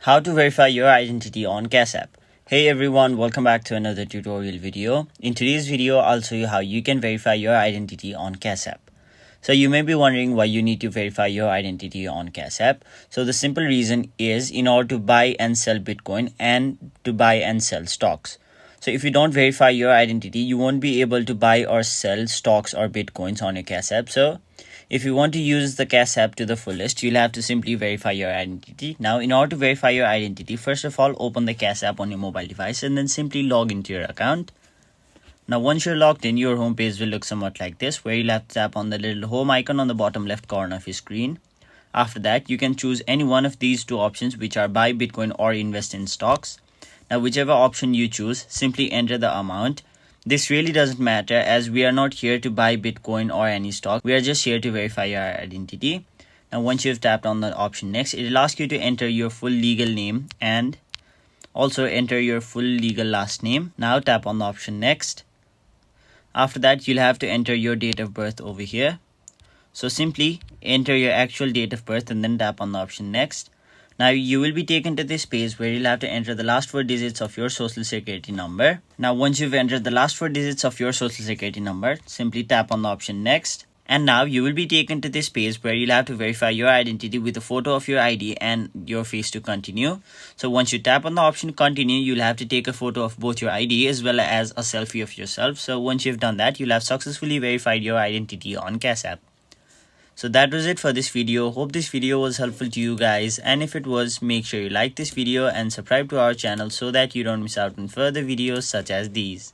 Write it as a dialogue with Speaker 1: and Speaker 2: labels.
Speaker 1: How to verify your identity on Cash App. Hey everyone, welcome back to another tutorial video. In today's video, I'll show you how you can verify your identity on Cash App. So you may be wondering why you need to verify your identity on Cash App. So the simple reason is in order to buy and sell Bitcoin and to buy and sell stocks. So if you don't verify your identity, you won't be able to buy or sell stocks or Bitcoins on your Cash App. So if you want to use the Cash App to the fullest, you'll have to simply verify your identity. Now, in order to verify your identity, first of all, open the Cash App on your mobile device and then simply log into your account. Now, once you're logged in, your home page will look somewhat like this, where you'll have to tap on the little home icon on the bottom left corner of your screen. After that, you can choose any one of these two options, which are buy Bitcoin or invest in stocks. Now, whichever option you choose, simply enter the amount. This really doesn't matter as we are not here to buy Bitcoin or any stock. We are just here to verify your identity. Now, once you've tapped on the option next, it will ask you to enter your full legal name and also enter your full legal last name. Now, tap on the option next. After that, you'll have to enter your date of birth over here. So simply enter your actual date of birth and then tap on the option next. Now you will be taken to this page where you'll have to enter the last 4 digits of your social security number. Now once you've entered the last 4 digits of your social security number, simply tap on the option next. And now you will be taken to this page where you'll have to verify your identity with a photo of your ID and your face to continue. So once you tap on the option continue, you'll have to take a photo of both your ID as well as a selfie of yourself. So once you've done that, you'll have successfully verified your identity on Cash App. So that was it for this video. Hope this video was helpful to you guys, and if it was, make sure you like this video and subscribe to our channel so that you don't miss out on further videos such as these.